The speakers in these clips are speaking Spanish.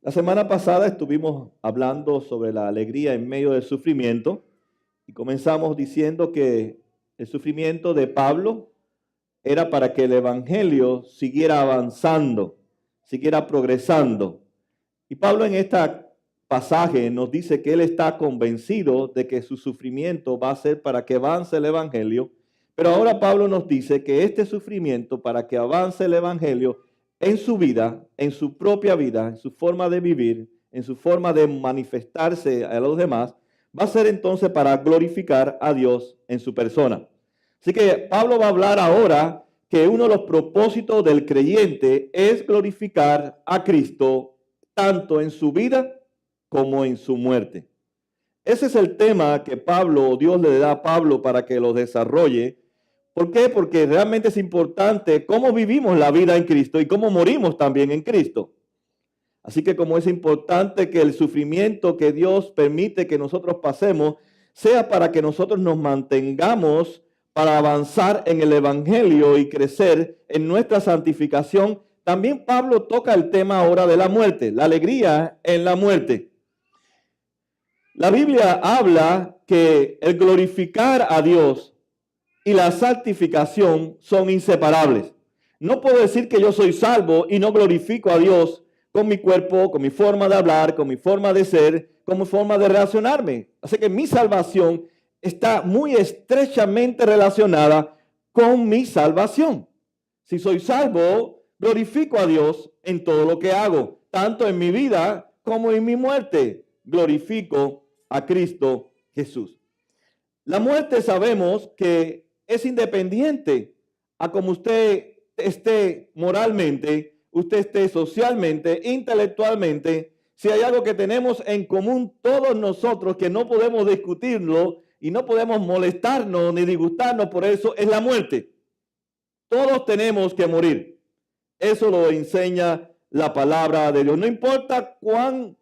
La semana pasada estuvimos hablando sobre la alegría en medio del sufrimiento y comenzamos diciendo que el sufrimiento de Pablo era para que el evangelio siguiera avanzando, siguiera progresando. Y Pablo en este pasaje nos dice que él está convencido de que su sufrimiento va a ser para que avance el evangelio, pero ahora Pablo nos dice que este sufrimiento para que avance el evangelio en su vida, en su propia vida, en su forma de vivir, en su forma de manifestarse a los demás, va a ser entonces para glorificar a Dios en su persona. Así que Pablo va a hablar ahora que uno de los propósitos del creyente es glorificar a Cristo tanto en su vida como en su muerte. Ese es el tema que Dios le da a Pablo para que lo desarrolle. ¿Por qué? Porque realmente es importante cómo vivimos la vida en Cristo y cómo morimos también en Cristo. Así que como es importante que el sufrimiento que Dios permite que nosotros pasemos sea para que nosotros nos mantengamos para avanzar en el Evangelio y crecer en nuestra santificación, también Pablo toca el tema ahora de la muerte, la alegría en la muerte. La Biblia habla que el glorificar a Dios y la santificación son inseparables. No puedo decir que yo soy salvo y no glorifico a Dios con mi cuerpo, con mi forma de hablar, con mi forma de ser, con mi forma de relacionarme. Así que mi salvación está muy estrechamente relacionada con mi salvación. Si soy salvo, glorifico a Dios en todo lo que hago, tanto en mi vida como en mi muerte. Glorifico a Cristo Jesús. La muerte sabemos que es independiente a como usted esté moralmente, usted esté socialmente, intelectualmente. Si hay algo que tenemos en común todos nosotros que no podemos discutirlo y no podemos molestarnos ni disgustarnos por eso, es la muerte. Todos tenemos que morir. Eso lo enseña la palabra de Dios. No importa cuán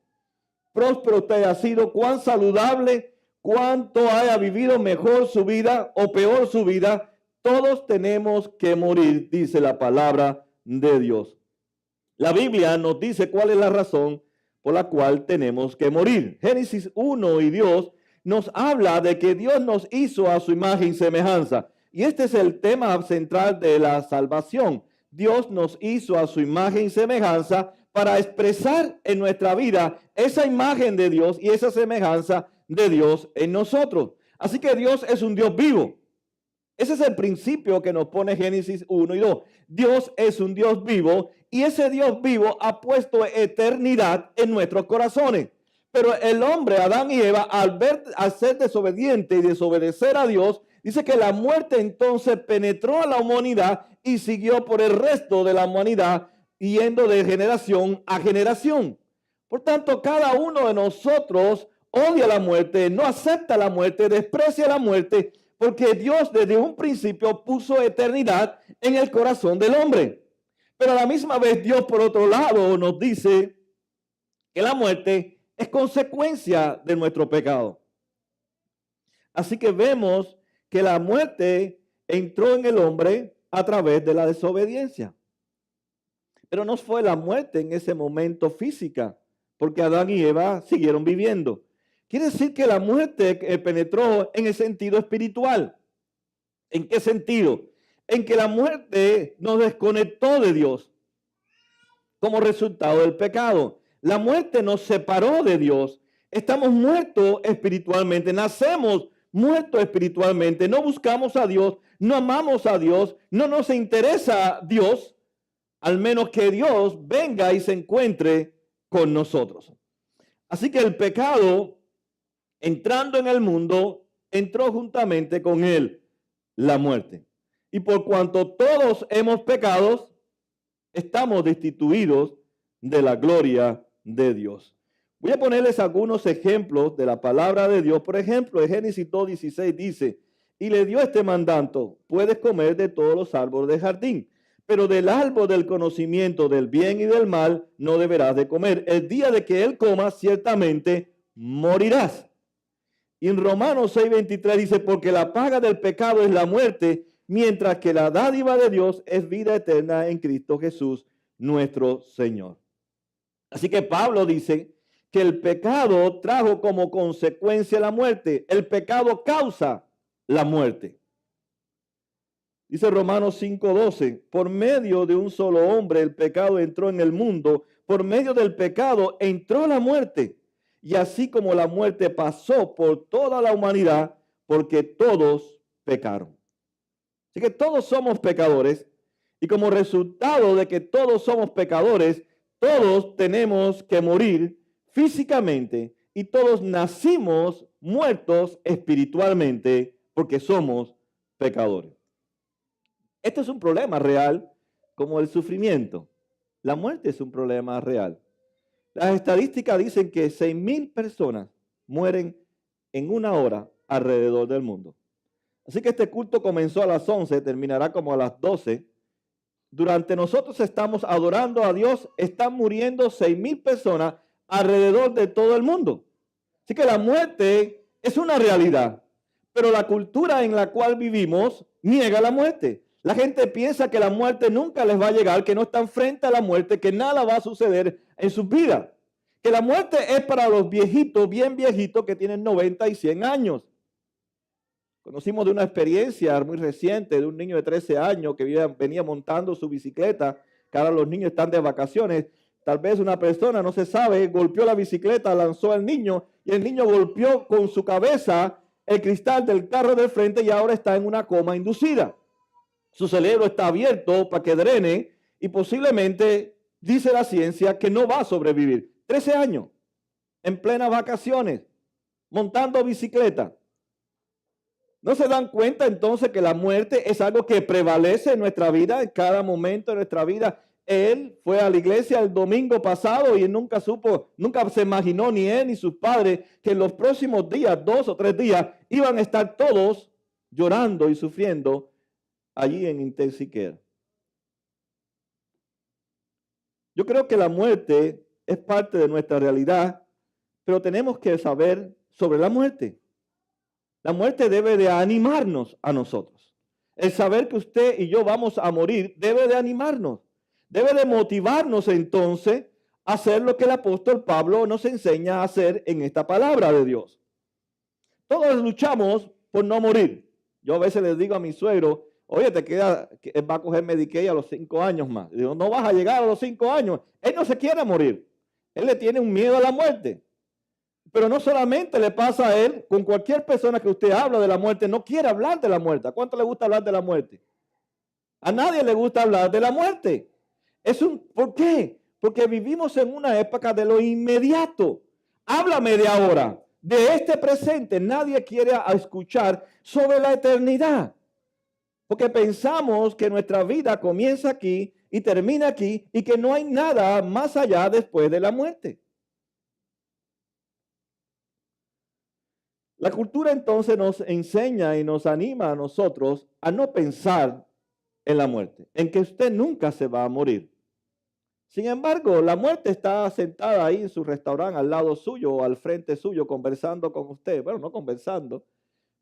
próspero usted haya sido, cuán saludable, cuánto haya vivido mejor su vida o peor su vida, todos tenemos que morir, dice la palabra de Dios. La Biblia nos dice cuál es la razón por la cual tenemos que morir. Génesis 1 y Dios nos habla de que Dios nos hizo a su imagen y semejanza. Y este es el tema central de la salvación. Dios nos hizo a su imagen y semejanza para expresar en nuestra vida esa imagen de Dios y esa semejanza de Dios en nosotros. Así que Dios es un Dios vivo. Ese es el principio que nos pone Génesis 1 y 2. Dios es un Dios vivo y ese Dios vivo ha puesto eternidad en nuestros corazones. Pero el hombre, Adán y Eva, al ser desobediente y desobedecer a Dios, dice que la muerte entonces penetró a la humanidad y siguió por el resto de la humanidad, yendo de generación a generación. Por tanto, cada uno de nosotros odia la muerte, no acepta la muerte, desprecia la muerte, porque Dios desde un principio puso eternidad en el corazón del hombre. Pero a la misma vez Dios, por otro lado, nos dice que la muerte es consecuencia de nuestro pecado. Así que vemos que la muerte entró en el hombre a través de la desobediencia. Pero no fue la muerte en ese momento física, porque Adán y Eva siguieron viviendo. Quiere decir que la muerte penetró en el sentido espiritual. ¿En qué sentido? En que la muerte nos desconectó de Dios como resultado del pecado. La muerte nos separó de Dios. Estamos muertos espiritualmente, nacemos muertos espiritualmente, no buscamos a Dios, no amamos a Dios, no nos interesa Dios, al menos que Dios venga y se encuentre con nosotros. Así que el pecado, entrando en el mundo, entró juntamente con él la muerte. Y por cuanto todos hemos pecado, estamos destituidos de la gloria de Dios. Voy a ponerles algunos ejemplos de la palabra de Dios. Por ejemplo, en Génesis 2:16 dice, y le dio este mandato, puedes comer de todos los árboles del jardín, pero del árbol del conocimiento del bien y del mal no deberás de comer. El día de que él coma, ciertamente morirás. Y en Romanos 6:23 dice, porque la paga del pecado es la muerte, mientras que la dádiva de Dios es vida eterna en Cristo Jesús, nuestro Señor. Así que Pablo dice que el pecado trajo como consecuencia la muerte. El pecado causa la muerte. Dice Romanos 5:12, por medio de un solo hombre el pecado entró en el mundo, por medio del pecado entró la muerte. Y así como la muerte pasó por toda la humanidad, porque todos pecaron. Así que todos somos pecadores y como resultado de que todos somos pecadores, todos tenemos que morir físicamente y todos nacimos muertos espiritualmente porque somos pecadores. Este es un problema real como el sufrimiento. La muerte es un problema real. Las estadísticas dicen que 6,000 personas mueren en una hora alrededor del mundo. Así que este culto comenzó a las 11, terminará como a las 12. Durante nosotros estamos adorando a Dios, están muriendo 6,000 personas alrededor de todo el mundo. Así que la muerte es una realidad, pero la cultura en la cual vivimos niega la muerte. La gente piensa que la muerte nunca les va a llegar, que no están frente a la muerte, que nada va a suceder en sus vidas. Que la muerte es para los viejitos, bien viejitos, que tienen 90 y 100 años. Conocimos de una experiencia muy reciente de un niño de 13 años que venía montando su bicicleta, que ahora los niños están de vacaciones. Tal vez una persona, no se sabe, golpeó la bicicleta, lanzó al niño y el niño golpeó con su cabeza el cristal del carro del frente y ahora está en una coma inducida. Su cerebro está abierto para que drene y posiblemente, dice la ciencia, que no va a sobrevivir. 13 años, en plenas vacaciones, montando bicicleta. ¿No se dan cuenta entonces que la muerte es algo que prevalece en nuestra vida, en cada momento de nuestra vida? Él fue a la iglesia el domingo pasado y nunca se imaginó ni él ni sus padres que en los próximos días, 2 o 3 días, iban a estar todos llorando y sufriendo allí en Intensive Care. Yo creo que la muerte es parte de nuestra realidad, pero tenemos que saber sobre la muerte. La muerte debe de animarnos a nosotros. El saber que usted y yo vamos a morir debe de animarnos. Debe de motivarnos entonces a hacer lo que el apóstol Pablo nos enseña a hacer en esta palabra de Dios. Todos luchamos por no morir. Yo a veces les digo a mi suegro, oye, va a coger Medicaid a los 5 años más. Digo, no vas a llegar a los 5 años. Él no se quiere morir. Él le tiene un miedo a la muerte. Pero no solamente le pasa a él, con cualquier persona que usted habla de la muerte, no quiere hablar de la muerte. ¿A cuánto le gusta hablar de la muerte? A nadie le gusta hablar de la muerte. ¿Por qué? Porque vivimos en una época de lo inmediato. Háblame de ahora, de este presente. Nadie quiere escuchar sobre la eternidad. Porque pensamos que nuestra vida comienza aquí y termina aquí y que no hay nada más allá después de la muerte. La cultura entonces nos enseña y nos anima a nosotros a no pensar en la muerte, en que usted nunca se va a morir. Sin embargo, la muerte está sentada ahí en su restaurante al lado suyo o al frente suyo conversando con usted. Bueno, no conversando,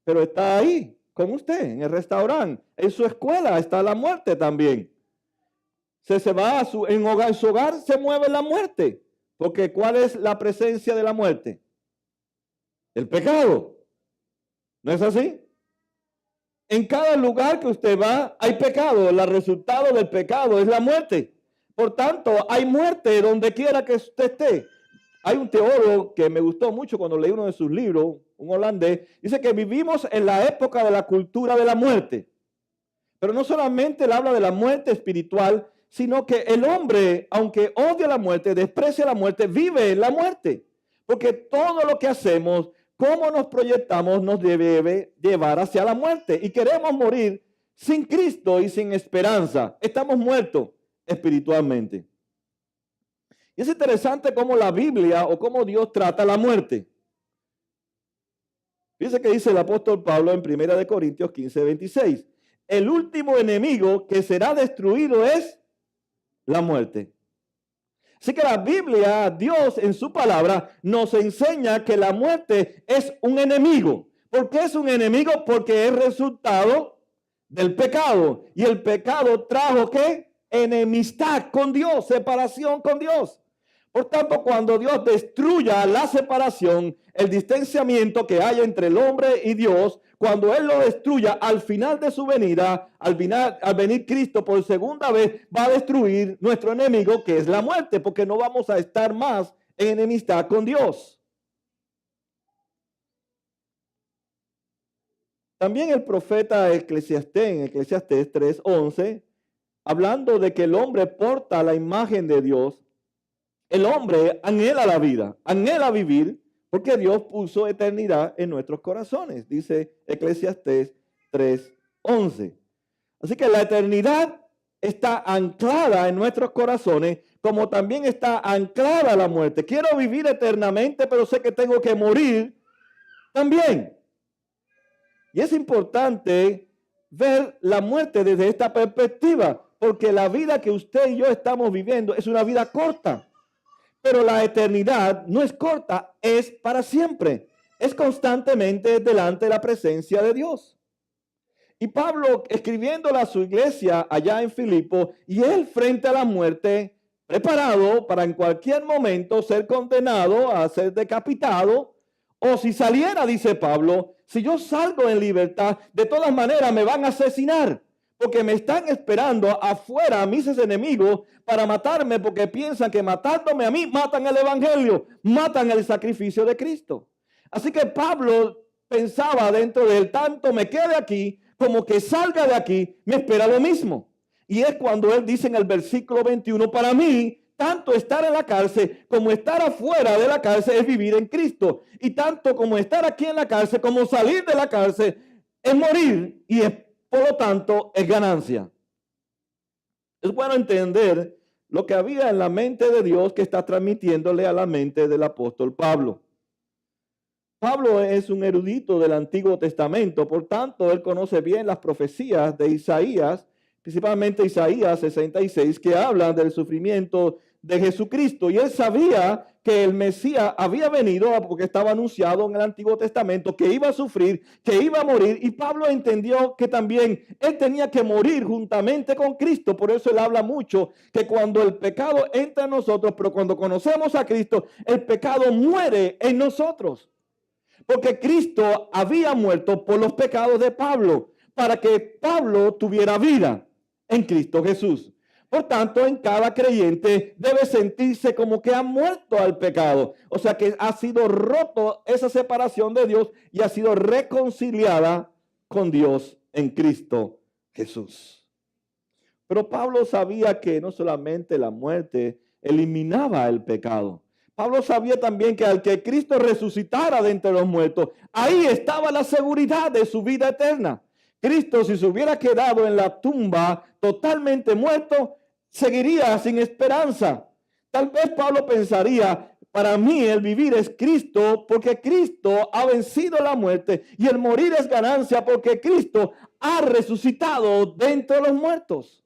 pero está ahí con usted en el restaurante. En su escuela está la muerte también. Se va en su hogar se mueve la muerte. Porque ¿cuál es la presencia de la muerte? El pecado. ¿No es así? En cada lugar que usted va hay pecado. El resultado del pecado es la muerte. Por tanto, hay muerte donde quiera que usted esté. Hay un teólogo que me gustó mucho cuando leí uno de sus libros, un holandés, dice que vivimos en la época de la cultura de la muerte. Pero no solamente él habla de la muerte espiritual, sino que el hombre, aunque odia la muerte, desprecia la muerte, vive en la muerte. Porque todo lo que hacemos, cómo nos proyectamos, nos debe llevar hacia la muerte. Y queremos morir sin Cristo y sin esperanza. Estamos muertos espiritualmente. Y es interesante cómo la Biblia o cómo Dios trata la muerte. Fíjense que dice el apóstol Pablo en 1 Corintios 15:26. El último enemigo que será destruido es la muerte. Así que la Biblia, Dios en su palabra, nos enseña que la muerte es un enemigo. ¿Por qué es un enemigo? Porque es resultado del pecado. Y el pecado trajo ¿qué? Enemistad con Dios, separación con Dios. Por tanto, cuando Dios destruya la separación, el distanciamiento que hay entre el hombre y Dios, cuando Él lo destruya al final de su venida, al venir Cristo por segunda vez, va a destruir nuestro enemigo, que es la muerte, porque no vamos a estar más en enemistad con Dios. También el profeta Eclesiastés, en Eclesiastés 3:11, hablando de que el hombre porta la imagen de Dios, el hombre anhela la vida, anhela vivir, porque Dios puso eternidad en nuestros corazones, dice Eclesiastés 3:11. Así que la eternidad está anclada en nuestros corazones, como también está anclada la muerte. Quiero vivir eternamente, pero sé que tengo que morir también. Y es importante ver la muerte desde esta perspectiva, porque la vida que usted y yo estamos viviendo es una vida corta. Pero la eternidad no es corta, es para siempre. Es constantemente delante de la presencia de Dios. Y Pablo, escribiéndole a su iglesia allá en Filipo, y él frente a la muerte, preparado para en cualquier momento ser condenado a ser decapitado, o si saliera, dice Pablo, si yo salgo en libertad, de todas maneras me van a asesinar, porque me están esperando afuera a mis enemigos para matarme, porque piensan que matándome a mí matan el evangelio, matan el sacrificio de Cristo. Así que Pablo pensaba dentro de él, tanto me quede aquí como que salga de aquí, me espera lo mismo. Y es cuando él dice en el versículo 21, para mí, tanto estar en la cárcel como estar afuera de la cárcel es vivir en Cristo. Y tanto como estar aquí en la cárcel como salir de la cárcel es morir y es, por lo tanto, es ganancia. Es bueno entender lo que había en la mente de Dios que está transmitiéndole a la mente del apóstol Pablo. Pablo es un erudito del Antiguo Testamento, por tanto, él conoce bien las profecías de Isaías, principalmente Isaías 66, que hablan del sufrimiento de Jesucristo. Y él sabía que el Mesías había venido porque estaba anunciado en el Antiguo Testamento, que iba a sufrir, que iba a morir. Y Pablo entendió que también él tenía que morir juntamente con Cristo. Por eso él habla mucho que cuando el pecado entra en nosotros, pero cuando conocemos a Cristo, el pecado muere en nosotros. Porque Cristo había muerto por los pecados de Pablo, para que Pablo tuviera vida en Cristo Jesús. Por tanto, en cada creyente debe sentirse como que ha muerto al pecado. O sea que ha sido roto esa separación de Dios y ha sido reconciliada con Dios en Cristo Jesús. Pero Pablo sabía que no solamente la muerte eliminaba el pecado. Pablo sabía también que al que Cristo resucitara de entre los muertos, ahí estaba la seguridad de su vida eterna. Cristo, si se hubiera quedado en la tumba totalmente muerto, seguiría sin esperanza. Tal vez Pablo pensaría, para mí el vivir es Cristo, porque Cristo ha vencido la muerte, y el morir es ganancia, porque Cristo ha resucitado de entre los muertos.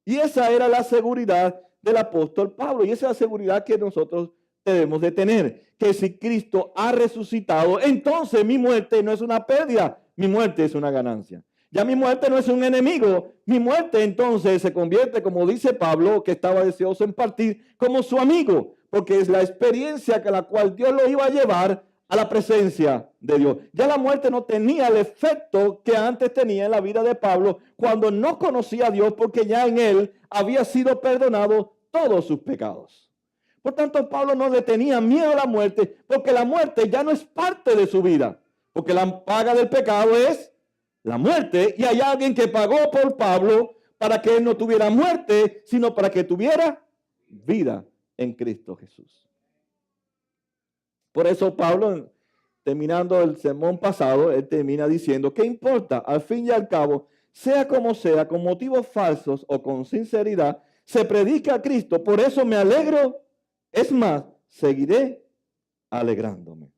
Y esa era la seguridad del apóstol Pablo, y esa es la seguridad que nosotros debemos de tener, que si Cristo ha resucitado, entonces mi muerte no es una pérdida, mi muerte es una ganancia. Ya mi muerte no es un enemigo, mi muerte entonces se convierte, como dice Pablo, que estaba deseoso en partir, como su amigo, porque es la experiencia que la cual Dios lo iba a llevar a la presencia de Dios. Ya la muerte no tenía el efecto que antes tenía en la vida de Pablo cuando no conocía a Dios, porque ya en él había sido perdonado todos sus pecados. Por tanto, Pablo no le tenía miedo a la muerte, porque la muerte ya no es parte de su vida, porque la paga del pecado es la muerte, y hay alguien que pagó por Pablo para que él no tuviera muerte, sino para que tuviera vida en Cristo Jesús. Por eso Pablo, terminando el sermón pasado, él termina diciendo, ¿qué importa? Al fin y al cabo, sea como sea, con motivos falsos o con sinceridad, se predica a Cristo. Por eso me alegro, es más, seguiré alegrándome.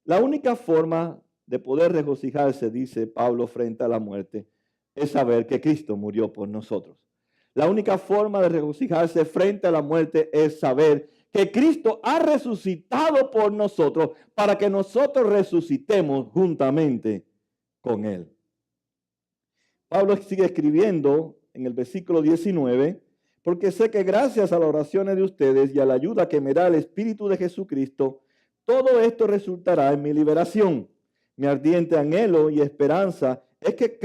La única forma de poder regocijarse, dice Pablo, frente a la muerte, es saber que Cristo murió por nosotros. La única forma de regocijarse frente a la muerte es saber que Cristo ha resucitado por nosotros para que nosotros resucitemos juntamente con Él. Pablo sigue escribiendo en el versículo 19, porque sé que gracias a las oraciones de ustedes y a la ayuda que me da el Espíritu de Jesucristo, todo esto resultará en mi liberación. Mi ardiente anhelo y esperanza es que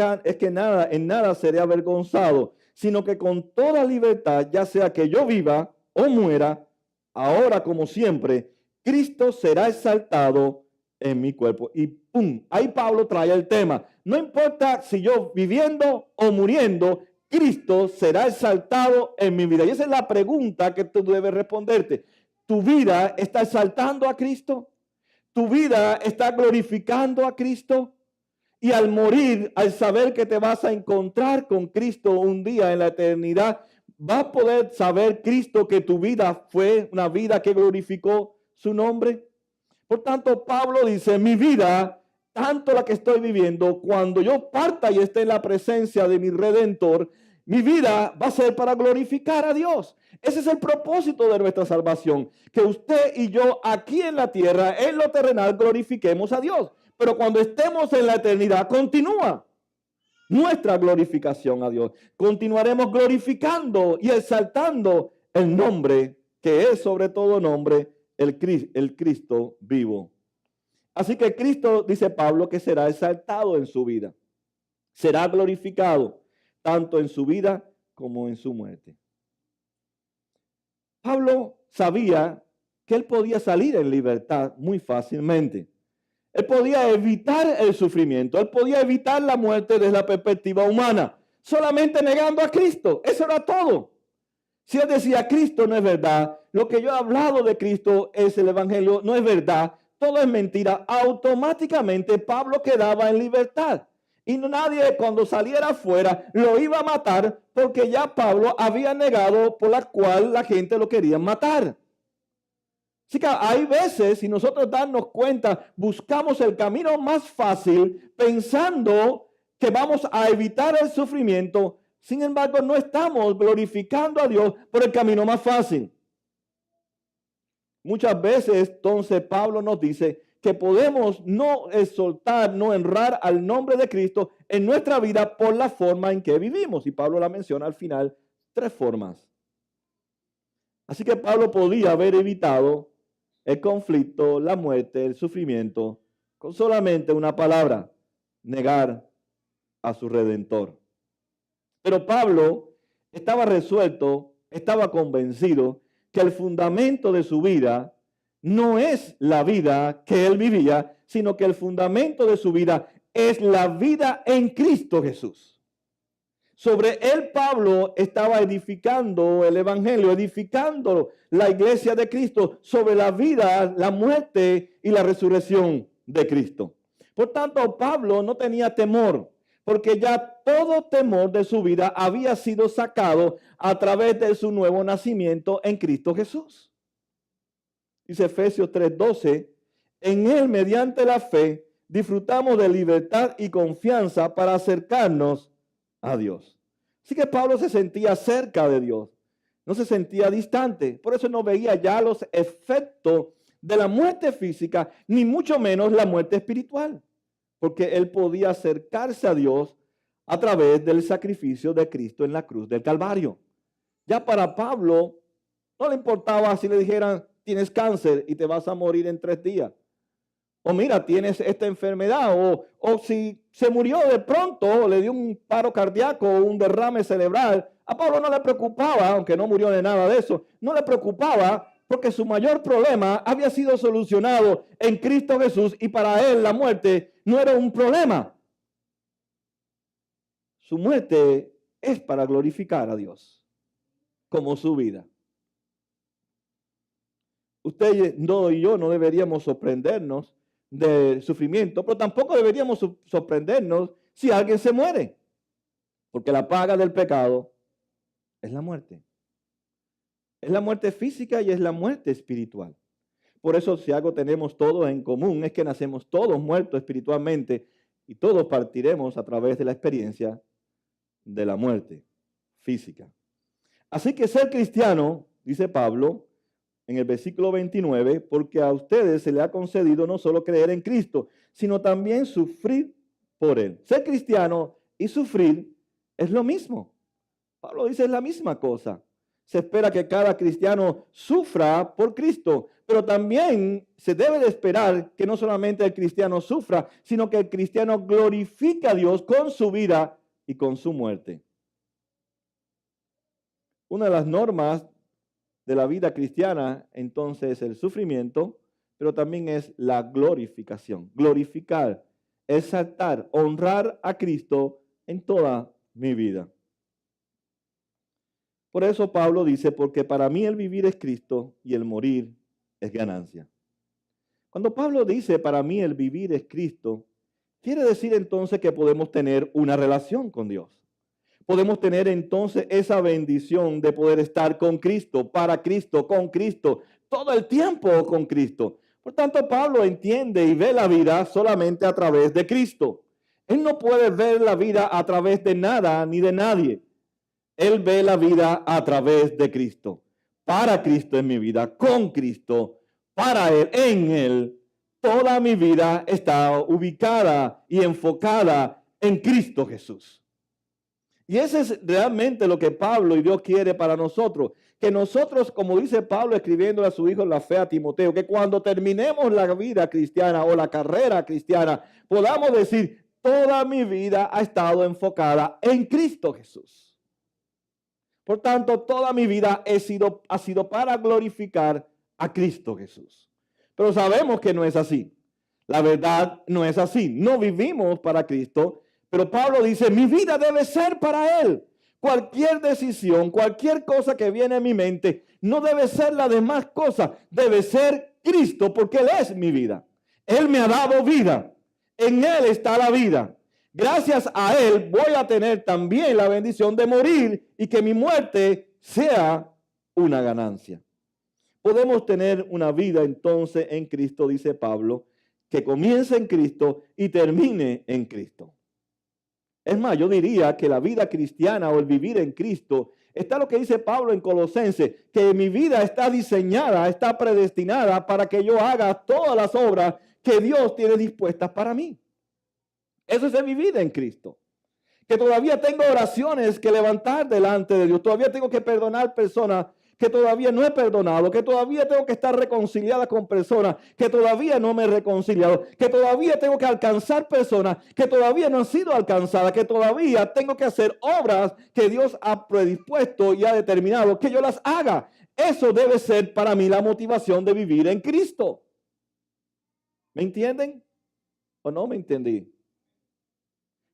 en nada seré avergonzado, sino que con toda libertad, ya sea que yo viva o muera, ahora como siempre, Cristo será exaltado en mi cuerpo. Y ¡pum! Ahí Pablo trae el tema. No importa si yo viviendo o muriendo, Cristo será exaltado en mi vida. Y esa es la pregunta que tú debes responderte. ¿Tu vida está exaltando a Cristo? ¿Tu vida está glorificando a Cristo? Y al morir, al saber que te vas a encontrar con Cristo un día en la eternidad, vas a poder saber, Cristo, que tu vida fue una vida que glorificó su nombre. Por tanto, Pablo dice, mi vida, tanto la que estoy viviendo, cuando yo parta y esté en la presencia de mi Redentor, mi vida va a ser para glorificar a Dios. Ese es el propósito de nuestra salvación, que usted y yo aquí en la tierra, en lo terrenal, glorifiquemos a Dios. Pero cuando estemos en la eternidad, continúa nuestra glorificación a Dios. Continuaremos glorificando y exaltando el nombre que es sobre todo nombre, el Cristo vivo. Así que Cristo, dice Pablo, que será exaltado en su vida. Será glorificado tanto en su vida como en su muerte. Pablo sabía que él podía salir en libertad muy fácilmente. Él podía evitar el sufrimiento, él podía evitar la muerte desde la perspectiva humana, solamente negando a Cristo. Eso era todo. Si él decía, Cristo no es verdad, lo que yo he hablado de Cristo es el Evangelio, no es verdad, todo es mentira, automáticamente Pablo quedaba en libertad. Y nadie cuando saliera afuera lo iba a matar porque ya Pablo había negado por la cual la gente lo quería matar. Así que hay veces, si nosotros darnos cuenta, buscamos el camino más fácil pensando que vamos a evitar el sufrimiento. Sin embargo, no estamos glorificando a Dios por el camino más fácil. Muchas veces, entonces, Pablo nos dice que podemos no exaltar, no honrar al nombre de Cristo en nuestra vida por la forma en que vivimos. Y Pablo la menciona al final, 3 formas. Así que Pablo podía haber evitado el conflicto, la muerte, el sufrimiento, con solamente una palabra, negar a su Redentor. Pero Pablo estaba resuelto, estaba convencido que el fundamento de su vida no es la vida que él vivía, sino que el fundamento de su vida es la vida en Cristo Jesús. Sobre él Pablo estaba edificando el evangelio, edificando la iglesia de Cristo sobre la vida, la muerte y la resurrección de Cristo. Por tanto, Pablo no tenía temor, porque ya todo temor de su vida había sido sacado a través de su nuevo nacimiento en Cristo Jesús. Dice Efesios 3:12, en él mediante la fe disfrutamos de libertad y confianza para acercarnos a Dios. Así que Pablo se sentía cerca de Dios, no se sentía distante, por eso no veía ya los efectos de la muerte física, ni mucho menos la muerte espiritual, porque él podía acercarse a Dios a través del sacrificio de Cristo en la cruz del Calvario. Ya para Pablo no le importaba si le dijeran, tienes cáncer y te vas a morir en 3 días. O mira, tienes esta enfermedad, o si se murió de pronto, le dio un paro cardíaco o un derrame cerebral. A Pablo no le preocupaba, aunque no murió de nada de eso, no le preocupaba porque su mayor problema había sido solucionado en Cristo Jesús y para él la muerte no era un problema. Su muerte es para glorificar a Dios, como su vida. Usted y yo no deberíamos sorprendernos del sufrimiento, pero tampoco deberíamos sorprendernos si alguien se muere, porque la paga del pecado es la muerte. Es la muerte física y es la muerte espiritual. Por eso si algo tenemos todos en común es que nacemos todos muertos espiritualmente y todos partiremos a través de la experiencia de la muerte física. Así que ser cristiano, dice Pablo, en el versículo 29, porque a ustedes se les ha concedido no solo creer en Cristo, sino también sufrir por Él. Ser cristiano y sufrir es lo mismo. Pablo dice es la misma cosa. se espera que cada cristiano sufra por Cristo, pero también se debe de esperar que no solamente el cristiano sufra, sino que el cristiano glorifique a Dios con su vida y con su muerte. Una de las normas de la vida cristiana, entonces, es el sufrimiento, pero también es la glorificación. Glorificar, exaltar, honrar a Cristo en toda mi vida. Por eso Pablo dice, porque para mí el vivir es Cristo y el morir es ganancia. Cuando Pablo dice, para mí el vivir es Cristo, quiere decir entonces que podemos tener una relación con Dios. Podemos tener entonces esa bendición de poder estar con Cristo, para Cristo, con Cristo, todo el tiempo con Cristo. Por tanto, Pablo entiende y ve la vida solamente a través de Cristo. Él no puede ver la vida a través de nada ni de nadie. Él ve la vida a través de Cristo. Para Cristo es mi vida, con Cristo, para Él, en Él. Toda mi vida está ubicada y enfocada en Cristo Jesús. Y ese es realmente lo que Pablo y Dios quiere para nosotros. Que nosotros, como dice Pablo escribiendo a su hijo en la fe a Timoteo, que cuando terminemos la vida cristiana o la carrera cristiana, podamos decir, toda mi vida ha estado enfocada en Cristo Jesús. Por tanto, toda mi vida ha sido para glorificar a Cristo Jesús. Pero sabemos que no es así. La verdad no es así. No vivimos para Cristo. Pero Pablo dice, mi vida debe ser para Él. Cualquier decisión, cualquier cosa que viene a mi mente, no debe ser la demás cosa. Debe ser Cristo, porque Él es mi vida. Él me ha dado vida. En Él está la vida. Gracias a Él voy a tener también la bendición de morir y que mi muerte sea una ganancia. Podemos tener una vida entonces en Cristo, dice Pablo, que comience en Cristo y termine en Cristo. Es más, yo diría que la vida cristiana o el vivir en Cristo está lo que dice Pablo en Colosenses, que mi vida está diseñada, está predestinada para que yo haga todas las obras que Dios tiene dispuestas para mí. Eso es mi vida en Cristo. Que todavía tengo oraciones que levantar delante de Dios. Todavía tengo que perdonar personas que todavía no he perdonado, que todavía tengo que estar reconciliada con personas que todavía no me he reconciliado, que todavía tengo que alcanzar personas que todavía no han sido alcanzadas, que todavía tengo que hacer obras que Dios ha predispuesto y ha determinado que yo las haga. Eso debe ser para mí la motivación de vivir en Cristo. ¿Me entienden? ¿O no me entendí?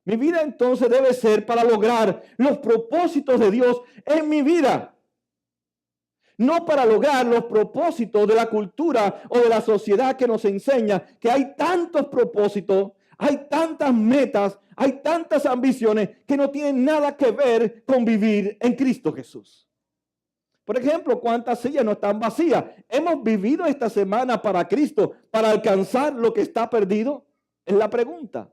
Mi vida entonces debe ser para lograr los propósitos de Dios en mi vida. No para lograr los propósitos de la cultura o de la sociedad que nos enseña que hay tantos propósitos, hay tantas metas, hay tantas ambiciones que no tienen nada que ver con vivir en Cristo Jesús. Por ejemplo, ¿cuántas sillas no están vacías? ¿Hemos vivido esta semana para Cristo, para alcanzar lo que está perdido? Es la pregunta.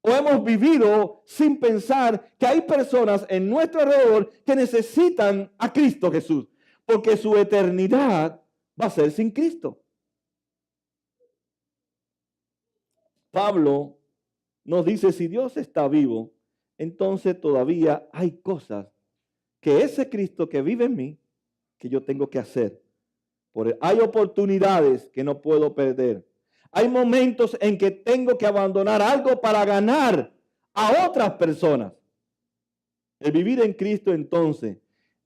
¿O hemos vivido sin pensar que hay personas en nuestro alrededor que necesitan a Cristo Jesús? Porque su eternidad va a ser sin Cristo. Pablo nos dice, si Dios está vivo, entonces todavía hay cosas que ese Cristo que vive en mí, que yo tengo que hacer. Hay oportunidades que no puedo perder. Hay momentos en que tengo que abandonar algo para ganar a otras personas. El vivir en Cristo entonces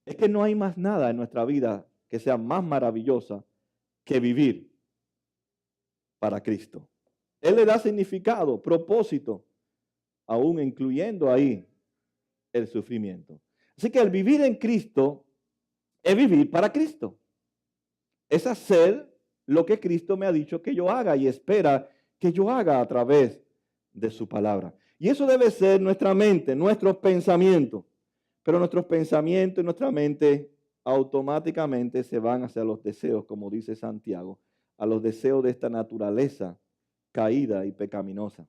es que no hay más nada en nuestra vida que sea más maravillosa que vivir para Cristo. Él le da significado, propósito, aún incluyendo ahí el sufrimiento. Así que el vivir en Cristo es vivir para Cristo. Es hacer lo que Cristo me ha dicho que yo haga y espera que yo haga a través de su palabra. Y eso debe ser nuestra mente, nuestros pensamientos. Pero nuestros pensamientos y nuestra mente automáticamente se van hacia los deseos, como dice Santiago, a los deseos de esta naturaleza caída y pecaminosa.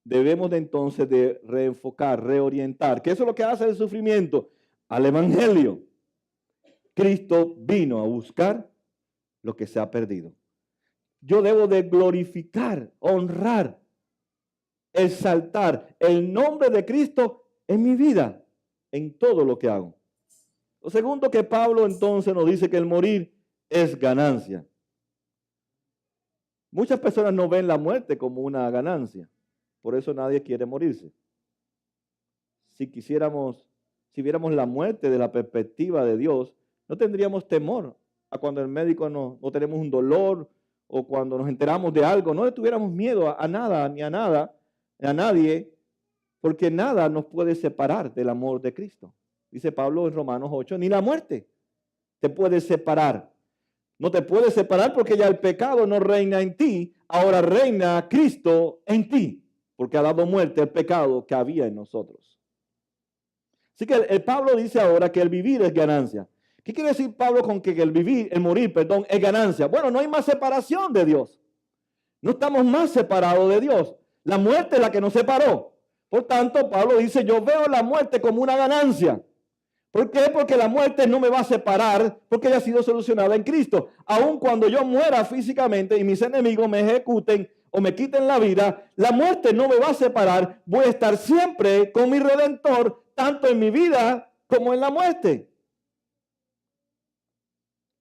Debemos de entonces de reenfocar, reorientar, que eso es lo que hace el sufrimiento, al evangelio. Cristo vino a buscar lo que se ha perdido. Yo debo de glorificar, honrar, exaltar el nombre de Cristo en mi vida, en todo lo que hago. Lo segundo, que Pablo entonces nos dice que el morir es ganancia. Muchas personas no ven la muerte como una ganancia. Por eso nadie quiere morirse. Si viéramos la muerte de la perspectiva de Dios, no tendríamos temor a cuando el médico no tenemos un dolor o cuando nos enteramos de algo. No le tuviéramos miedo a nada, ni a nada, a nadie, porque nada nos puede separar del amor de Cristo. Dice Pablo en Romanos 8, ni la muerte te puede separar. No te puede separar porque ya el pecado no reina en ti, ahora reina Cristo en ti, porque ha dado muerte al pecado que había en nosotros. Así que el Pablo dice ahora que el vivir es ganancia. ¿Qué quiere decir Pablo con que el morir es ganancia? Bueno, no hay más separación de Dios. No estamos más separados de Dios. La muerte es la que nos separó. Por tanto, Pablo dice, yo veo la muerte como una ganancia. ¿Por qué? Porque la muerte no me va a separar porque ya ha sido solucionada en Cristo. Aun cuando yo muera físicamente y mis enemigos me ejecuten o me quiten la vida, la muerte no me va a separar. Voy a estar siempre con mi Redentor, tanto en mi vida como en la muerte.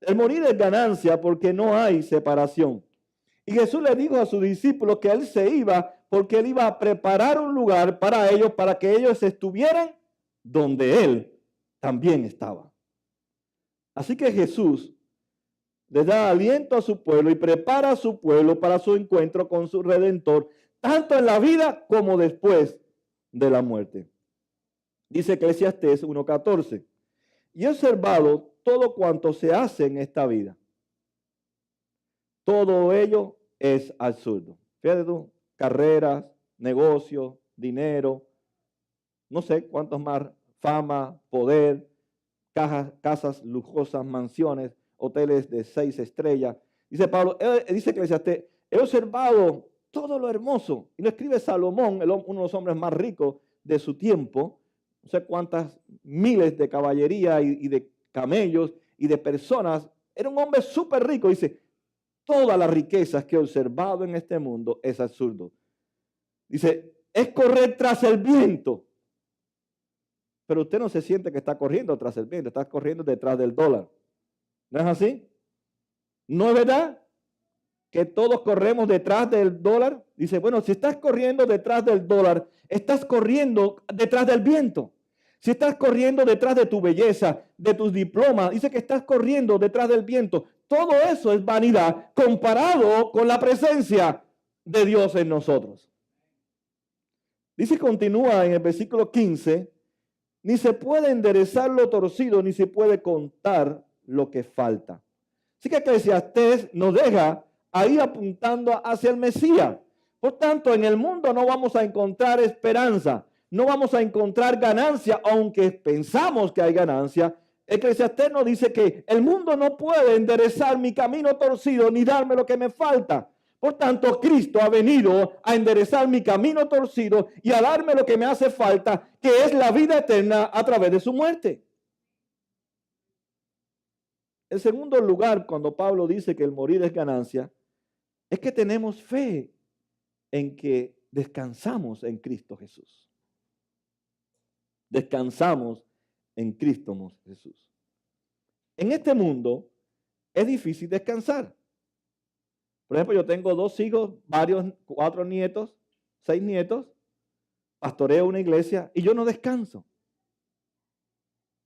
El morir es ganancia porque no hay separación. Y Jesús le dijo a sus discípulos que él se iba porque él iba a preparar un lugar para ellos, para que ellos estuvieran donde él también estaba. Así que Jesús le da aliento a su pueblo y prepara a su pueblo para su encuentro con su Redentor, tanto en la vida como después de la muerte. Dice Eclesiastés 1:14, y he observado todo cuanto se hace en esta vida. Todo ello es absurdo. Fíjate tú, carreras, negocios, dinero, no sé cuántos más, fama, poder, casas lujosas, mansiones, hoteles de 6 estrellas. Dice Pablo, dice Eclesiastés, he observado todo lo hermoso. Y lo escribe Salomón, uno de los hombres más ricos de su tiempo. No sé cuántas miles de caballería y de camellos y de personas. Era un hombre súper rico. Dice, todas las riquezas que he observado en este mundo es absurdo. Dice, es correr tras el viento. Pero usted no se siente que está corriendo tras el viento, está corriendo detrás del dólar. ¿No es así? ¿No es verdad que todos corremos detrás del dólar? Dice, bueno, si estás corriendo detrás del dólar, estás corriendo detrás del viento. Si estás corriendo detrás de tu belleza, de tus diplomas, dice que estás corriendo detrás del viento. Todo eso es vanidad comparado con la presencia de Dios en nosotros. Dice, continúa en el versículo 15, ni se puede enderezar lo torcido, ni se puede contar lo que falta. Así que Eclesiastés nos deja ahí apuntando hacia el Mesías. Por tanto, en el mundo no vamos a encontrar esperanza, no vamos a encontrar ganancia, aunque pensamos que hay ganancia. Eclesiastés nos dice que el mundo no puede enderezar mi camino torcido, ni darme lo que me falta. Por tanto, Cristo ha venido a enderezar mi camino torcido y a darme lo que me hace falta, que es la vida eterna a través de su muerte. En segundo lugar, cuando Pablo dice que el morir es ganancia, es que tenemos fe en que descansamos en Cristo Jesús. Descansamos en Cristo Jesús. En este mundo es difícil descansar. Por ejemplo, yo tengo 2 hijos, 4 nietos, 6 nietos, pastoreo una iglesia y yo no descanso.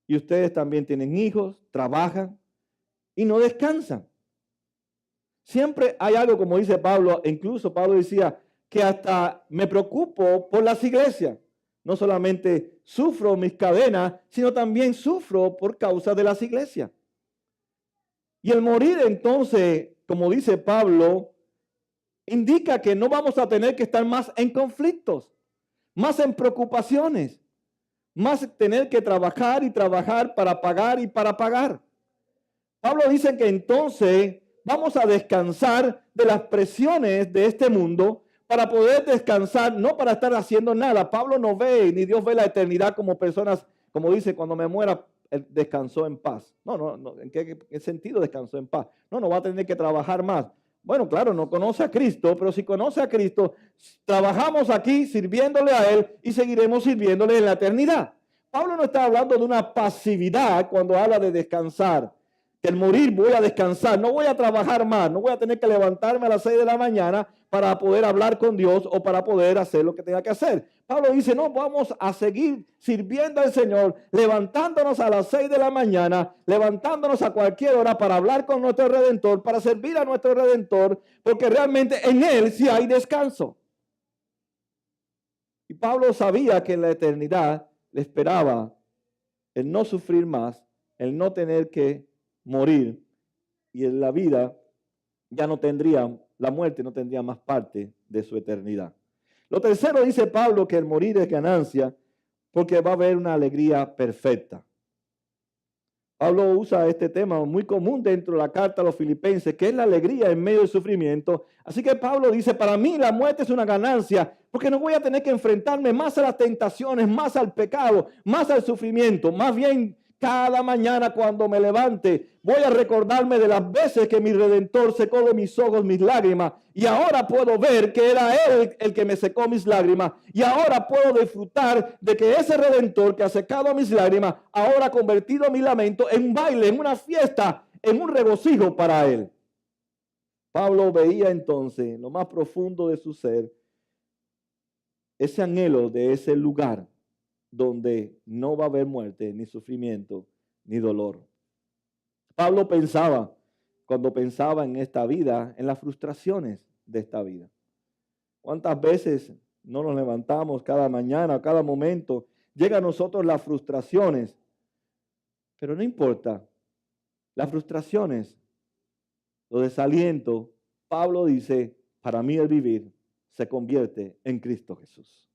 Y ustedes también tienen hijos, trabajan y no descansan. Siempre hay algo, como dice Pablo, incluso Pablo decía que hasta me preocupo por las iglesias. No solamente sufro mis cadenas, sino también sufro por causa de las iglesias. Y el morir entonces, como dice Pablo, indica que no vamos a tener que estar más en conflictos, más en preocupaciones, más tener que trabajar y trabajar para pagar y para pagar. Pablo dice que entonces vamos a descansar de las presiones de este mundo para poder descansar, no para estar haciendo nada. Pablo no ve, ni Dios ve la eternidad como personas, como dice, cuando me muera, descansó en paz. No. ¿En qué sentido descansó en paz? No va a tener que trabajar más. Bueno, claro, no conoce a Cristo, pero si conoce a Cristo, trabajamos aquí sirviéndole a Él y seguiremos sirviéndole en la eternidad. Pablo no está hablando de una pasividad cuando habla de descansar. Que el morir voy a descansar, no voy a trabajar más, no voy a tener que levantarme a las 6 de la mañana para poder hablar con Dios o para poder hacer lo que tenga que hacer. Pablo dice, no, vamos a seguir sirviendo al Señor, levantándonos a las 6 de la mañana, levantándonos a cualquier hora para hablar con nuestro Redentor, para servir a nuestro Redentor, porque realmente en Él sí hay descanso. Y Pablo sabía que en la eternidad le esperaba el no sufrir más, el no tener que morir, y en la vida ya no tendría, la muerte no tendría más parte de su eternidad. Lo tercero, dice Pablo, que el morir es ganancia porque va a haber una alegría perfecta. Pablo usa este tema muy común dentro de la carta a los filipenses, que es la alegría en medio del sufrimiento. Así que Pablo dice, para mí la muerte es una ganancia, porque no voy a tener que enfrentarme más a las tentaciones, más al pecado, más al sufrimiento. Más bien, cada mañana cuando me levante, voy a recordarme de las veces que mi Redentor secó de mis ojos mis lágrimas. Y ahora puedo ver que era Él el que me secó mis lágrimas. Y ahora puedo disfrutar de que ese Redentor que ha secado mis lágrimas, ahora ha convertido mi lamento en un baile, en una fiesta, en un regocijo para Él. Pablo veía entonces en lo más profundo de su ser ese anhelo de ese lugar donde no va a haber muerte, ni sufrimiento, ni dolor. Pablo pensaba, cuando pensaba en esta vida, en las frustraciones de esta vida. ¿Cuántas veces no nos levantamos cada mañana, cada momento? Llega a nosotros las frustraciones, pero no importa. Las frustraciones, los desalientos, Pablo dice, para mí el vivir se convierte en Cristo Jesús.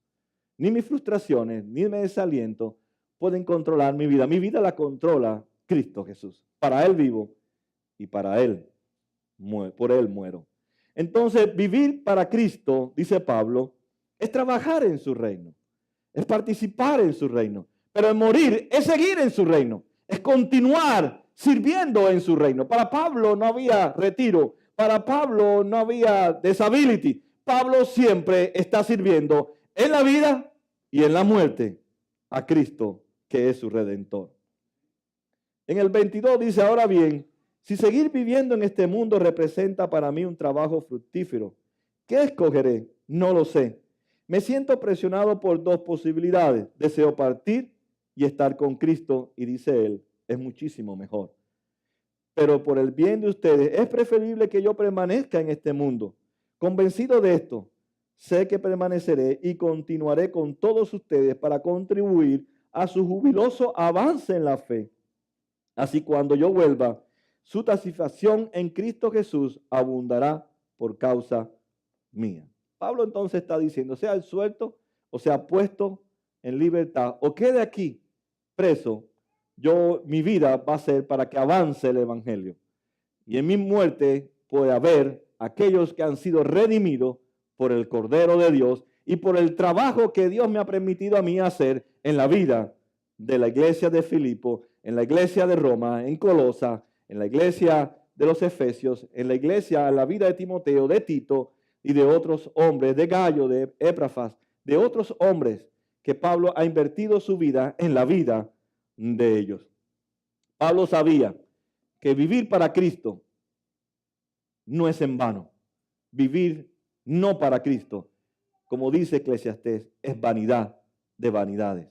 Ni mis frustraciones, ni mi desaliento pueden controlar mi vida. Mi vida la controla Cristo Jesús. Para Él vivo y para Él por Él muero. Entonces, vivir para Cristo, dice Pablo, es trabajar en su reino, es participar en su reino. Pero el morir es seguir en su reino, es continuar sirviendo en su reino. Para Pablo no había retiro, para Pablo no había disability. Pablo siempre está sirviendo en la vida y en la muerte a Cristo, que es su Redentor. En el 22 dice, ahora bien, si seguir viviendo en este mundo representa para mí un trabajo fructífero, ¿qué escogeré? No lo sé. Me siento presionado por dos posibilidades. Deseo partir y estar con Cristo, y dice él, es muchísimo mejor. Pero por el bien de ustedes, es preferible que yo permanezca en este mundo. Convencido de esto, sé que permaneceré y continuaré con todos ustedes para contribuir a su jubiloso avance en la fe. Así cuando yo vuelva, su satisfacción en Cristo Jesús abundará por causa mía. Pablo entonces está diciendo, sea el suelto o sea puesto en libertad o quede aquí preso, mi vida va a ser para que avance el evangelio. Y en mi muerte puede haber aquellos que han sido redimidos por el Cordero de Dios y por el trabajo que Dios me ha permitido a mí hacer en la vida de la iglesia de Filipo, en la iglesia de Roma, en Colosa, en la iglesia de los Efesios, en la iglesia, en la vida de Timoteo, de Tito y de otros hombres, de Gallo, de Éprafas, de otros hombres que Pablo ha invertido su vida en la vida de ellos. Pablo sabía que vivir para Cristo no es en vano. Vivir no para Cristo, como dice Eclesiastés, es vanidad de vanidades.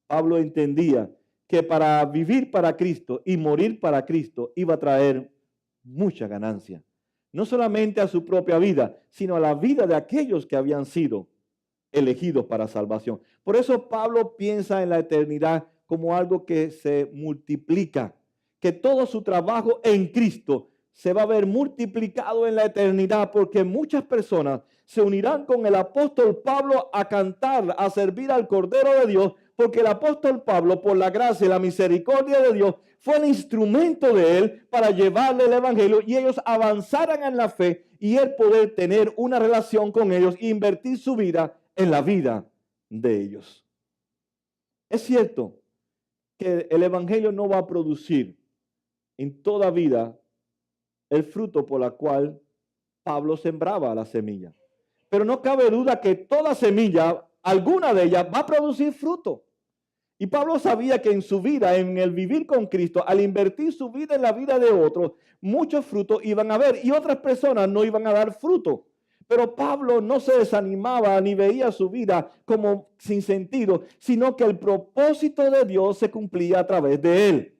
Pablo entendía que para vivir para Cristo y morir para Cristo iba a traer mucha ganancia. No solamente a su propia vida, sino a la vida de aquellos que habían sido elegidos para salvación. Por eso Pablo piensa en la eternidad como algo que se multiplica, que todo su trabajo en Cristo se va a ver multiplicado en la eternidad, porque muchas personas se unirán con el apóstol Pablo a cantar, a servir al Cordero de Dios, porque el apóstol Pablo, por la gracia y la misericordia de Dios, fue el instrumento de él para llevarle el evangelio y ellos avanzaran en la fe y él poder tener una relación con ellos e invertir su vida en la vida de ellos. Es cierto que el evangelio no va a producir en toda vida el fruto por la cual Pablo sembraba la semilla. Pero no cabe duda que toda semilla, alguna de ellas, va a producir fruto. Y Pablo sabía que en su vida, en el vivir con Cristo, al invertir su vida en la vida de otros, muchos frutos iban a haber y otras personas no iban a dar fruto. Pero Pablo no se desanimaba ni veía su vida como sin sentido, sino que el propósito de Dios se cumplía a través de él.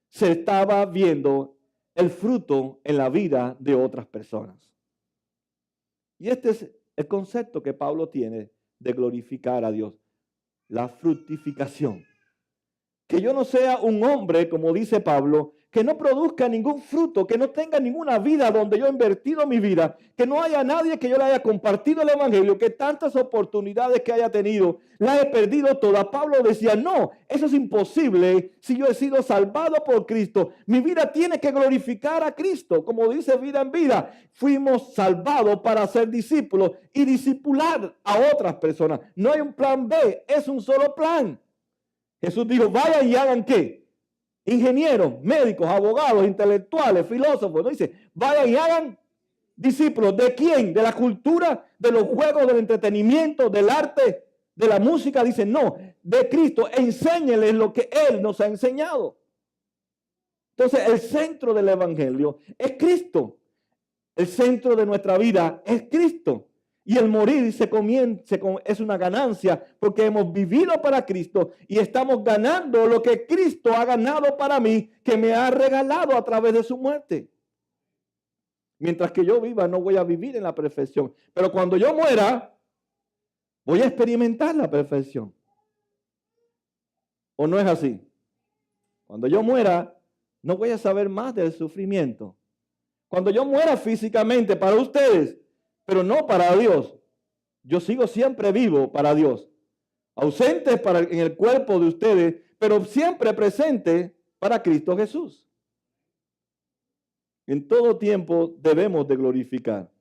Se estaba viendo el fruto en la vida de otras personas. Y este es el concepto que Pablo tiene de glorificar a Dios, la fructificación. Que yo no sea un hombre, como dice Pablo, que no produzca ningún fruto, que no tenga ninguna vida donde yo he invertido mi vida, que no haya nadie que yo le haya compartido el evangelio, que tantas oportunidades que haya tenido, las he perdido todas. Pablo decía, no, eso es imposible si yo he sido salvado por Cristo. Mi vida tiene que glorificar a Cristo, como dice Vida en Vida. Fuimos salvados para ser discípulos y discipular a otras personas. No hay un plan B, es un solo plan. Jesús dijo, vayan y hagan ¿qué? Ingenieros, médicos, abogados, intelectuales, filósofos. No dice, vayan y hagan discípulos. ¿De quién? De la cultura, de los juegos, del entretenimiento, del arte, de la música. Dice, no, de Cristo. Enséñenles lo que Él nos ha enseñado. Entonces, el centro del evangelio es Cristo. El centro de nuestra vida es Cristo. Y el morir es una ganancia porque hemos vivido para Cristo y estamos ganando lo que Cristo ha ganado para mí, que me ha regalado a través de su muerte. Mientras que yo viva, no voy a vivir en la perfección. Pero cuando yo muera, voy a experimentar la perfección. ¿O no es así? Cuando yo muera, no voy a saber más del sufrimiento. Cuando yo muera físicamente para ustedes, pero no para Dios. Yo sigo siempre vivo para Dios. Ausente en el cuerpo de ustedes, pero siempre presente para Cristo Jesús. En todo tiempo debemos de glorificar.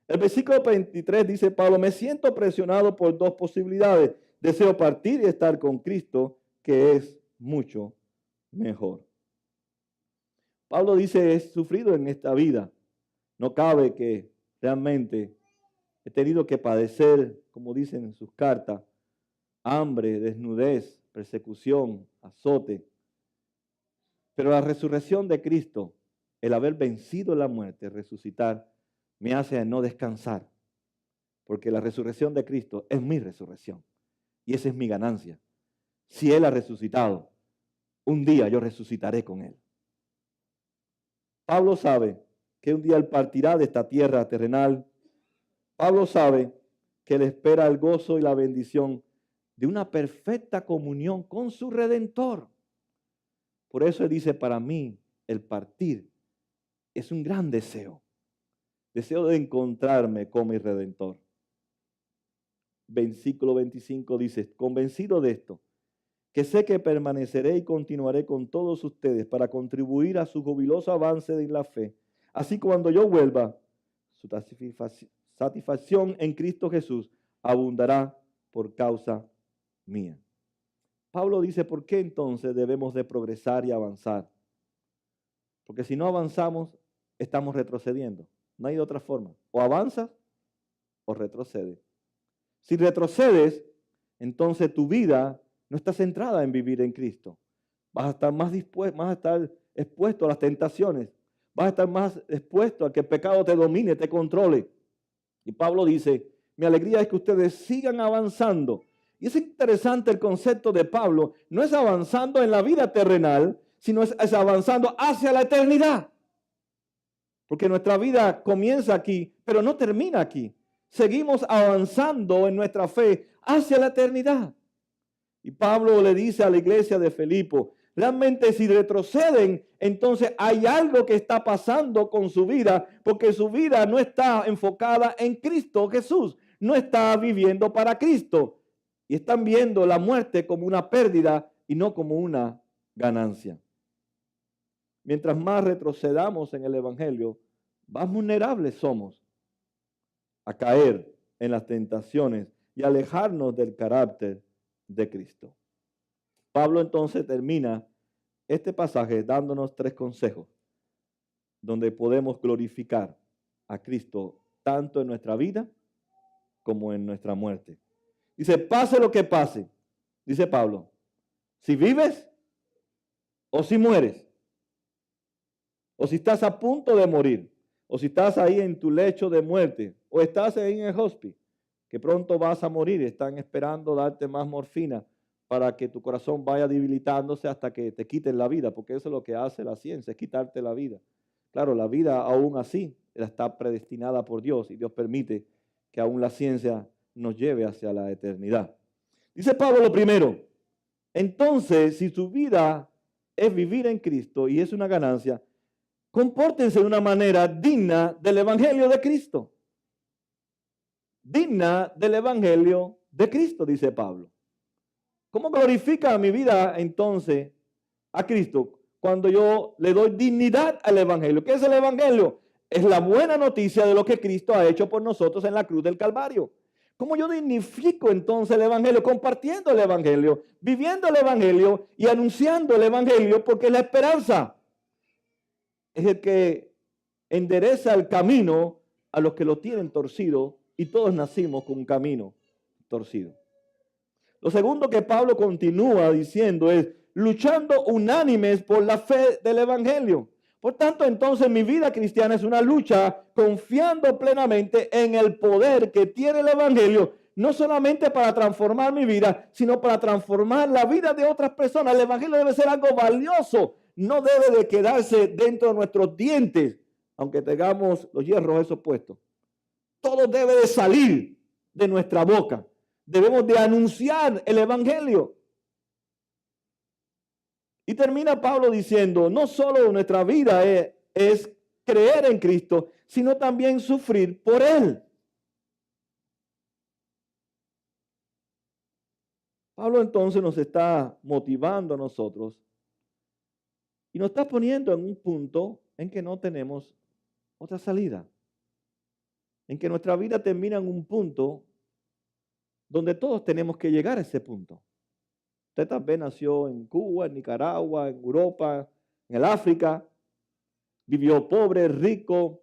El versículo 23 dice Pablo, me siento presionado por dos posibilidades. Deseo partir y estar con Cristo, que es mucho mejor. Pablo dice, he sufrido en esta vida. No cabe que realmente he tenido que padecer, como dicen en sus cartas, hambre, desnudez, persecución, azote. Pero la resurrección de Cristo, el haber vencido la muerte, resucitar, me hace no descansar. Porque la resurrección de Cristo es mi resurrección. Y esa es mi ganancia. Si Él ha resucitado, un día yo resucitaré con Él. Pablo sabe que un día Él partirá de esta tierra terrenal. Pablo sabe que le espera el gozo y la bendición de una perfecta comunión con su Redentor. Por eso Él dice, para mí el partir es un gran deseo. Deseo de encontrarme con mi Redentor. Versículo 25 dice, convencido de esto, que sé que permaneceré y continuaré con todos ustedes para contribuir a su jubiloso avance en la fe. Así cuando yo vuelva, su satisfacción en Cristo Jesús abundará por causa mía. Pablo dice, ¿por qué entonces debemos de progresar y avanzar? Porque si no avanzamos, estamos retrocediendo. No hay otra forma. O avanzas o retrocedes. Si retrocedes, entonces tu vida no está centrada en vivir en Cristo. Vas a estar más expuesto a las tentaciones. Vas a estar más expuesto a que el pecado te domine, te controle. Y Pablo dice, mi alegría es que ustedes sigan avanzando. Y es interesante el concepto de Pablo. No es avanzando en la vida terrenal, sino es avanzando hacia la eternidad. Porque nuestra vida comienza aquí, pero no termina aquí. Seguimos avanzando en nuestra fe hacia la eternidad. Y Pablo le dice a la iglesia de Filipo, realmente si retroceden, entonces hay algo que está pasando con su vida, porque su vida no está enfocada en Cristo Jesús, no está viviendo para Cristo. Y están viendo la muerte como una pérdida y no como una ganancia. Mientras más retrocedamos en el Evangelio, más vulnerables somos a caer en las tentaciones y alejarnos del carácter de Cristo. Pablo entonces termina este pasaje dándonos 3 consejos donde podemos glorificar a Cristo tanto en nuestra vida como en nuestra muerte. Dice, pase lo que pase, dice Pablo, Si vives o si mueres. O si estás a punto de morir. O si estás ahí en tu lecho de muerte. O estás ahí en el hospital, que pronto vas a morir. Están esperando darte más morfina para que tu corazón vaya debilitándose hasta que te quiten la vida. Porque eso es lo que hace la ciencia, es quitarte la vida. Claro, la vida aún así está predestinada por Dios y Dios permite que aún la ciencia nos lleve hacia la eternidad. Dice Pablo lo primero. Entonces, si su vida es vivir en Cristo y es una ganancia, compórtense de una manera digna del Evangelio de Cristo. Digna del Evangelio de Cristo, dice Pablo. ¿Cómo glorifica mi vida entonces a Cristo? Cuando yo le doy dignidad al Evangelio. ¿Qué es el Evangelio? Es la buena noticia de lo que Cristo ha hecho por nosotros en la cruz del Calvario. ¿Cómo yo dignifico entonces el Evangelio? Compartiendo el Evangelio, viviendo el Evangelio y anunciando el Evangelio, porque la esperanza es el que endereza el camino a los que lo tienen torcido, y todos nacimos con un camino torcido. Lo segundo que Pablo continúa diciendo es luchando unánimes por la fe del Evangelio. Por tanto, entonces mi vida cristiana es una lucha confiando plenamente en el poder que tiene el Evangelio, no solamente para transformar mi vida, sino para transformar la vida de otras personas. El Evangelio debe ser algo valioso, no debe de quedarse dentro de nuestros dientes, aunque tengamos los hierros esos puestos. Todo debe de salir de nuestra boca. Debemos de anunciar el Evangelio. Y termina Pablo diciendo, no solo nuestra vida es creer en Cristo, sino también sufrir por Él. Pablo entonces nos está motivando a nosotros y nos está poniendo en un punto en que no tenemos otra salida. En que nuestra vida termina en un punto donde todos tenemos que llegar a ese punto. Usted tal vez nació en Cuba, en Nicaragua, en Europa, en el África, vivió pobre, rico,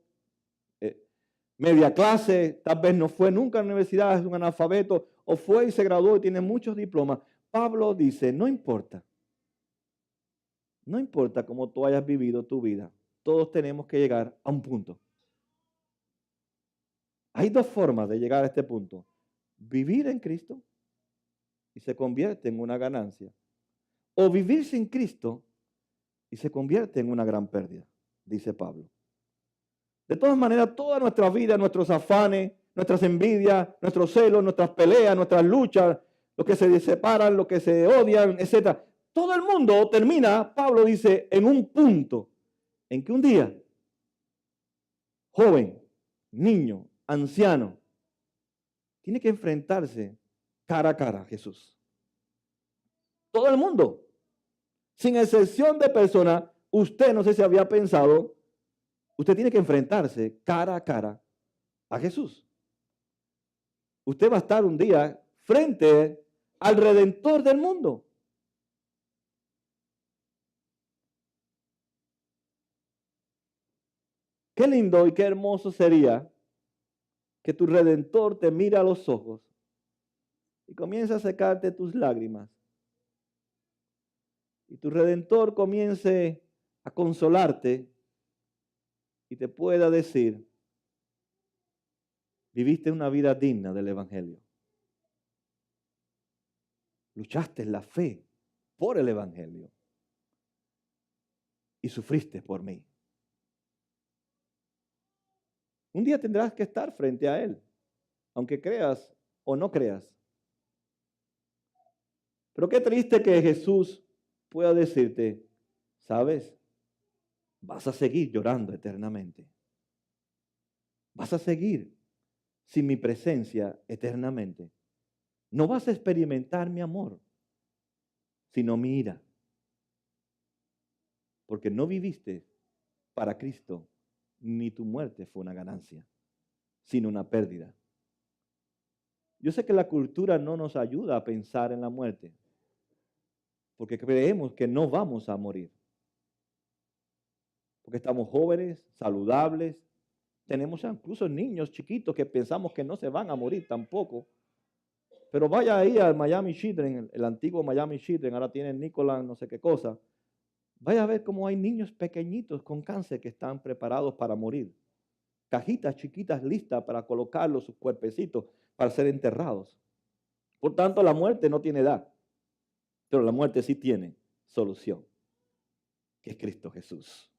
media clase, tal vez no fue nunca a la universidad, es un analfabeto, o fue y se graduó y tiene muchos diplomas. Pablo dice, no importa cómo tú hayas vivido tu vida, todos tenemos que llegar a un punto. Hay dos formas de llegar a este punto. Vivir en Cristo y se convierte en una ganancia. O vivir sin Cristo y se convierte en una gran pérdida, dice Pablo. De todas maneras, toda nuestra vida, nuestros afanes, nuestras envidias, nuestros celos, nuestras peleas, nuestras luchas, lo que se separan, lo que se odian, etc. Todo el mundo termina, Pablo dice, en un punto en que un día, joven, niño, anciano, tiene que enfrentarse cara a cara a Jesús. Todo el mundo, sin excepción de personas, usted no sé si había pensado, usted tiene que enfrentarse cara a cara a Jesús. Usted va a estar un día frente al Redentor del mundo. Qué lindo y qué hermoso sería que tu Redentor te mire a los ojos y comience a secarte tus lágrimas. Y tu Redentor comience a consolarte y te pueda decir, viviste una vida digna del Evangelio. Luchaste en la fe por el Evangelio y sufriste por mí. Un día tendrás que estar frente a Él, aunque creas o no creas. Pero qué triste que Jesús pueda decirte, ¿sabes? Vas a seguir llorando eternamente. Vas a seguir sin mi presencia eternamente. No vas a experimentar mi amor, sino mi ira. Porque no viviste para Cristo, ni tu muerte fue una ganancia, sino una pérdida. Yo sé que la cultura no nos ayuda a pensar en la muerte, porque creemos que no vamos a morir. Porque estamos jóvenes, saludables, tenemos incluso niños chiquitos que pensamos que no se van a morir tampoco. Pero vaya ahí al Miami Children, el antiguo Miami Children, ahora tienen Nicolás, no sé qué cosa. Vaya a ver cómo hay niños pequeñitos con cáncer que están preparados para morir. Cajitas chiquitas listas para colocarlos, sus cuerpecitos, para ser enterrados. Por tanto, la muerte no tiene edad, pero la muerte sí tiene solución, que es Cristo Jesús.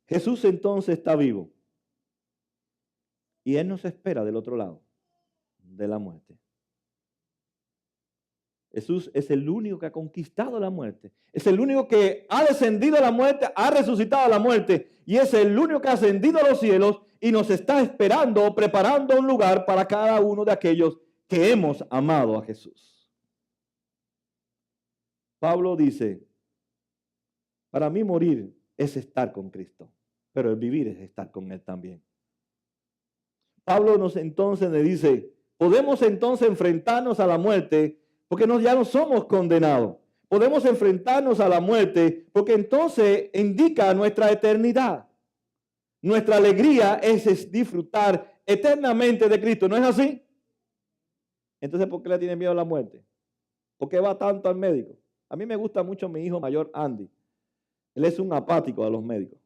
Jesús entonces está vivo y Él nos espera del otro lado de la muerte. Jesús es el único que ha conquistado la muerte. Es el único que ha descendido a la muerte, ha resucitado a la muerte y es el único que ha ascendido a los cielos y nos está esperando, preparando un lugar para cada uno de aquellos que hemos amado a Jesús. Pablo dice, para mí morir es estar con Cristo, pero el vivir es estar con Él también. Pablo nos entonces le dice, podemos entonces enfrentarnos a la muerte porque ya no somos condenados. Podemos enfrentarnos a la muerte porque entonces indica nuestra eternidad. Nuestra alegría es disfrutar eternamente de Cristo, ¿no es así? Entonces, ¿por qué le tiene miedo a la muerte? ¿Por qué va tanto al médico? A mí me gusta mucho mi hijo mayor, Andy. Él es un apático a los médicos.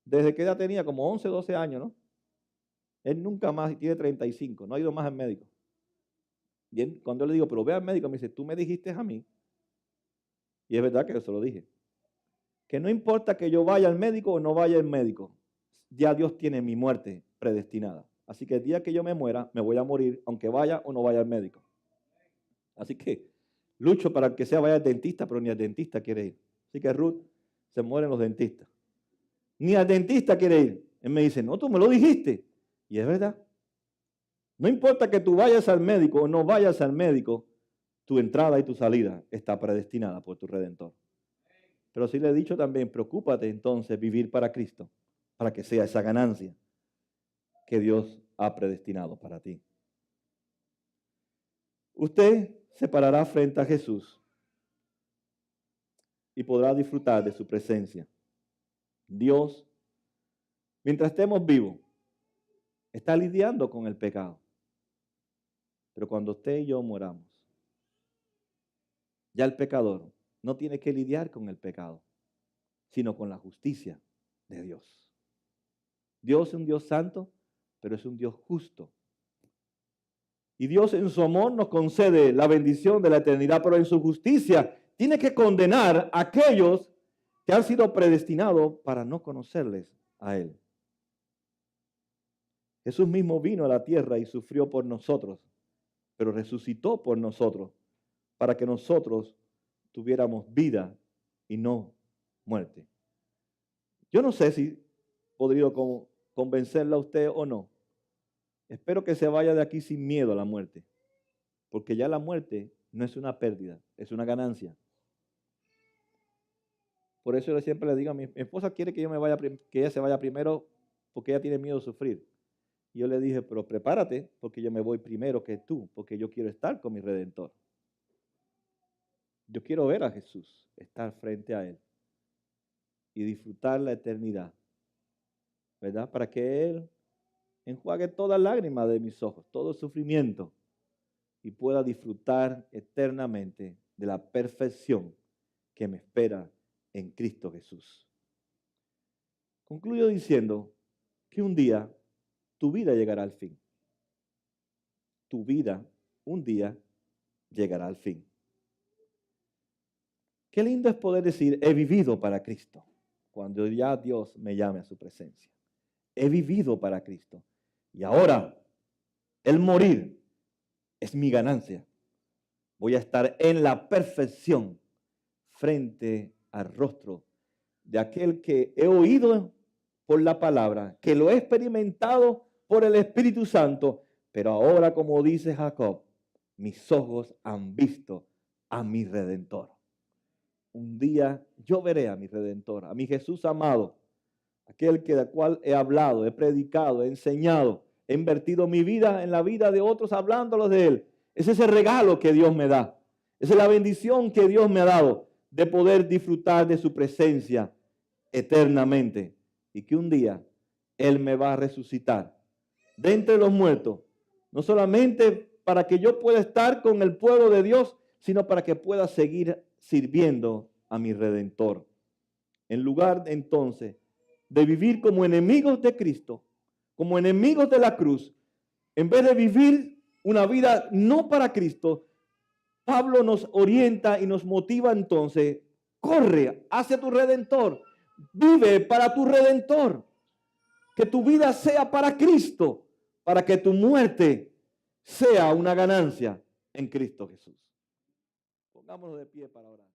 Desde que ya tenía como 11, 12 años, ¿no? Él nunca más, tiene 35, no ha ido más al médico. Y él, cuando yo le digo, pero ve al médico, me dice, tú me dijiste a mí. Y es verdad que yo se lo dije. Que no importa que yo vaya al médico o no vaya al médico, ya Dios tiene mi muerte predestinada. Así que el día que yo me muera, me voy a morir, aunque vaya o no vaya al médico. Así que lucho para que sea vaya al dentista, pero ni al dentista quiere ir. Así que Ruth se mueren los dentistas. Ni al dentista quiere ir. Él me dice, no, tú me lo dijiste. Y es verdad. No importa que tú vayas al médico o no vayas al médico, tu entrada y tu salida está predestinada por tu Redentor. Pero sí le he dicho también, preocúpate entonces vivir para Cristo, para que sea esa ganancia que Dios ha predestinado para ti. Usted se parará frente a Jesús y podrá disfrutar de su presencia. Dios, mientras estemos vivos, está lidiando con el pecado. Pero cuando usted y yo moramos, ya el pecador no tiene que lidiar con el pecado, sino con la justicia de Dios. Dios es un Dios santo, pero es un Dios justo. Y Dios en su amor nos concede la bendición de la eternidad, pero en su justicia tiene que condenar a aquellos que han sido predestinados para no conocerles a Él. Jesús mismo vino a la tierra y sufrió por nosotros, pero resucitó por nosotros, para que nosotros tuviéramos vida y no muerte. Yo no sé si podría convencerla a usted o no. Espero que se vaya de aquí sin miedo a la muerte, porque ya la muerte no es una pérdida, es una ganancia. Por eso yo siempre le digo a mi esposa quiere que yo me vaya, que ella se vaya primero, porque ella tiene miedo de sufrir. Y yo le dije, pero prepárate, porque yo me voy primero que tú, porque yo quiero estar con mi Redentor. Yo quiero ver a Jesús, estar frente a Él y disfrutar la eternidad, ¿verdad? Para que Él enjuague toda lágrima de mis ojos, todo sufrimiento, y pueda disfrutar eternamente de la perfección que me espera en Cristo Jesús. Concluyo diciendo que un día tu vida llegará al fin. Tu vida un día llegará al fin. Qué lindo es poder decir, he vivido para Cristo, cuando ya Dios me llame a su presencia. He vivido para Cristo. Y ahora, el morir es mi ganancia. Voy a estar en la perfección frente al rostro de aquel que he oído por la palabra, que lo he experimentado por el Espíritu Santo, pero ahora, como dice Jacob, mis ojos han visto a mi Redentor. Un día yo veré a mi Redentor, a mi Jesús amado, aquel del cual he hablado, he predicado, he enseñado, he invertido mi vida en la vida de otros hablándolos de Él. Ese es el regalo que Dios me da. Esa es la bendición que Dios me ha dado de poder disfrutar de su presencia eternamente. Y que un día Él me va a resucitar de entre los muertos No solamente para que yo pueda estar con el pueblo de Dios, sino para que pueda seguir sirviendo a mi Redentor. En lugar entonces de vivir como enemigos de Cristo, como enemigos de la cruz, en vez de vivir una vida no para Cristo, Pablo nos orienta y nos motiva entonces, corre hacia tu Redentor, vive para tu Redentor, que tu vida sea para Cristo, para que tu muerte sea una ganancia en Cristo Jesús. Pongámonos de pie para orar.